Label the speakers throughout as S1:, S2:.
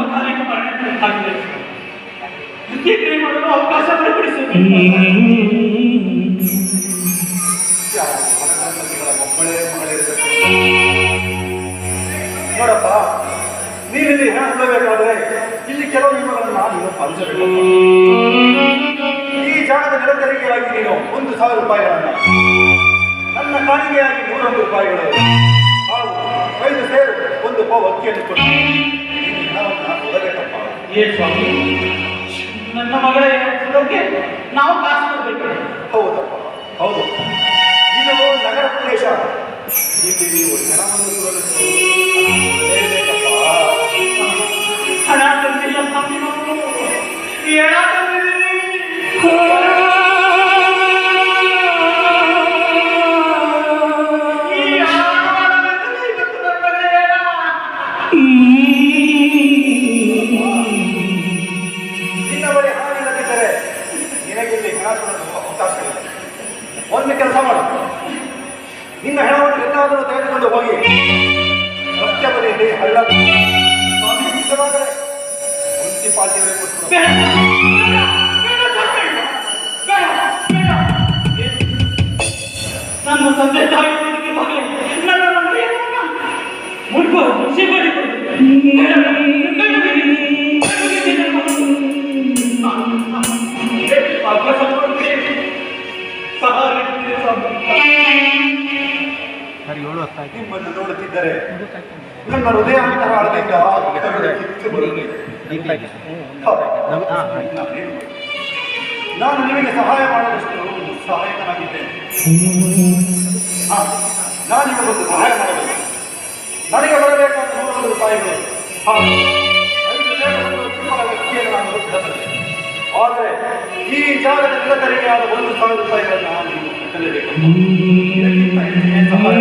S1: ಅಕಾಲಿಕ ಮರಣಕ್ಕಾಗಿದೆ. ಅಂತ್ಯಕ್ರಿಯೆ ಮಾಡಲು ಅವಕಾಶ ಮಾಡಿಕೊಡಿಸುವುದು.
S2: ನೋಡಪ್ಪ, ನೀನಿಲ್ಲಿ ಹೆಣ ಕೊಡಬೇಕಾದ್ರೆ ಇಲ್ಲಿ ಕೆಲವು ನಿಯಮಗಳನ್ನು ನೀನು ಪಾಲಿಸಬೇಕು. ಈ ಜಾಗದ ನೆಲತೆರಿಗೆಯಾಗಿ ನೀನು 1,000 ರೂಪಾಯಿಗಳನ್ನು, ನನ್ನ ಕಾಣಿಕೆಯಾಗಿ 100 ರೂಪಾಯಿಗಳು ಹಾಗೂ 5 ಸೇರು 1 ಪಾವು ಅಕ್ಕಿಯನ್ನು ಕೊಟ್ಟು ಹಣವನ್ನು ಕೊಡಬೇಕಪ್ಪ.
S1: ಏ ಸ್ವಾಮಿ, ನನ್ನ ಮಗಳ ಬಗ್ಗೆ ನಾವು ಕಾಸು ಕೊಡಬೇಕು.
S2: ಹೌದಪ್ಪ, ಹೌದು. ಇದು ನಗರ ಪ್ರದೇಶ. ಇಲ್ಲಿ ನೀವು ಜನವನ್ನು ಸುರಲಿಸಬೇಕಪ್ಪ.
S1: ಹಣ ತಂದಿಲ್ಲ ಸ್ವಾಮಿ, ನಾವು ಈ ಹಣ ತಂದಿದ್ದೀವಿ.
S2: ನಿನ್ನ ಬಳಿ ಹಣವಿಲ್ಲದಿದ್ದರೆ ನಿನಗಿಲ್ಲಿ ಹಣ ಕೊಡಲು ಅವಕಾಶ ಇಲ್ಲ. ಒಂದು ಕೆಲಸ ಮಾಡು, ನಿನ್ನ ಹಣವನ್ನು ಎಲ್ಲಾದರೂ ತೆಗೆದುಕೊಂಡು ಹೋಗಿ ರಸ್ತೆ ಬದಿಯಲ್ಲಿ ಹಳ್ಳ ಸ್ವಾಮಿ ಇಷ್ಟವಾದರೆ ಮುನ್ಸಿಪಾಲ್ಟಿಯವರೇ ಕೊಟ್ಟು
S1: ಬೇಡ, ಬೇಡ, ಬೇಡ, ಬೇಡ, ಬೇಡ. ನನ್ನ ತಂದೆ ತಾಯಿ ಬರಲಿ, ನನ್ನ ಮನೆಯನ್ನ ಮುಡ್ಕೋ ಸಿಗಡಿ
S2: ನಿಮ್ಮನ್ನು ನೋಡುತ್ತಿದ್ದರೆ ನನ್ನ ಹೃದಯಾಂತರಾಳದಿಂದ ನಾನು ನಿಮಗೆ ಸಹಾಯ ಮಾಡದಷ್ಟು ಸಹಾಯಕನಾಗಿದ್ದೇನೆ. ನಾನು ನಿಮಗೊಂದು ಸಹಾಯ ಮಾಡಬೇಕು. ನನಗೆ ಬರಬೇಕಾದ 100 ರೂಪಾಯಿಗಳು ಹಾಗೂ 5 ವ್ಯಕ್ತಿಯನ್ನು ನಾನು ಬಿಡಬಲ್ಲೆ. ಆದರೆ ಈ ಜಾಗದ ನಿಲತೆರಿಗೆಯಾದ 1,000 ರೂಪಾಯಿಗಳನ್ನು ನೀವು ಕಟ್ಟಲೇಬೇಕು. ಇದಕ್ಕಿಂತ ಹೆಚ್ಚಿನ ಸಹಾಯ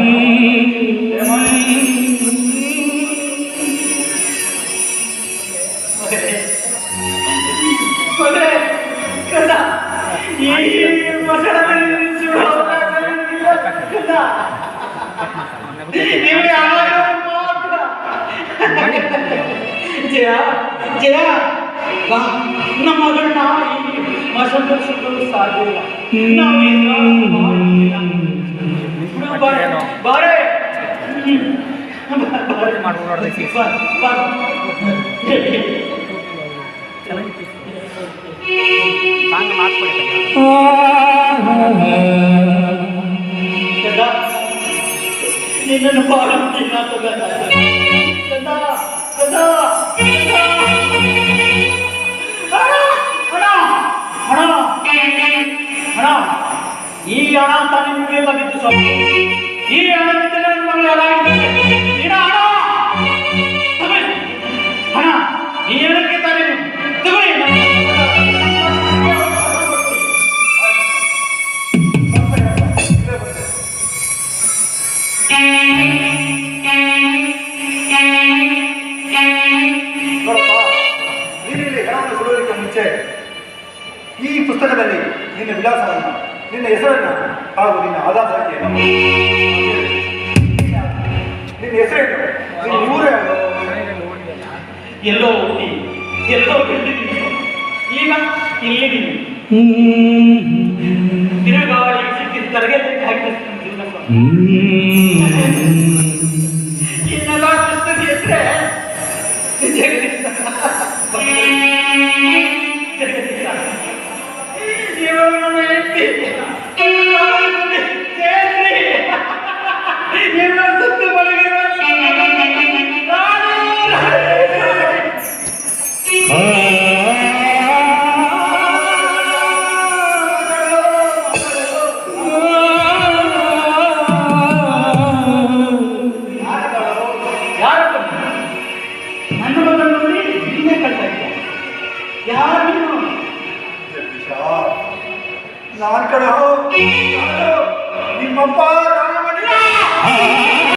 S1: ಜಯ ಜಯ, ನಮ್ಮ ಮಗಳನ್ನ ಮಸಂಬರಿಸಲು ಸಾಧ್ಯ ಇಲ್ಲ. ಬಾರೆ ನಿನ್ನನ್ನು ಬಾಳ ಹಣ, ಈ ಹಣ ತಾನೇ ನಿಮಗೆ ಬಂದಿತ್ತು ಸ್ವಾಮಿ. ಈ ಹಣದಿಂದ ನನ್ನ ಮಗಳು ಹಾಳಾಗಿದ್ದಾಳೆ. ಹಣ ಹಣ ಈ ಹಣಕ್ಕೆ ತಾನೇ ತಗೊಳ್ಳಿ.
S2: ನೋಡಪ್ಪ, ನೀನಿಲ್ಲಿ ಹಣವನ್ನು ಕೊಡೋದಕ್ಕೆ ಮುಂಚೆ ಈ ಪುಸ್ತಕದಲ್ಲಿ ನಿನ್ನ ವಿಳಾಸವನ್ನು, ನಿನ್ನ ಹೆಸರನ್ನು ಹಾಗೂ ನಿನ್ನ ಆಧಾರ್ ಸಂಖ್ಯೆಯನ್ನು, ನಿನ್ನ ಹೆಸರೇನು, ನಿನ್ನ ಊರು ಯಾವುದು,
S1: ಎಲ್ಲೋ ಹುಟ್ಟಿ ಎಲ್ಲೋ ಬೆಳೆದಿದ್ದೀನಿ, ಈಗ ಇಲ್ಲಿದ್ದೀನಿ. ತಿರುಗಾಳಿ ಸಿಕ್ಕಿದ ತರಗತಿ ಹಾಕಿಸ್ಕೊಂತಿಲ್ಲ ಇನ್ನೆಲ್ಲ ಪುಸ್ತಕ ಇದ್ರೆ ಜಗದೀಶ ಇವನು ಎತ್ತಿ ಎಲ್ಲ ಸುತ್ತು ಮಲಗಿರುವ ನನ್ನ ಮಗನಲ್ಲಿ ನೀನೇ ಕಳ್ತಾ ಇದ್ದ. ಯಾರು
S2: ನಾನು ಕಡೆ ನಿಮ್ಮಪ್ಪ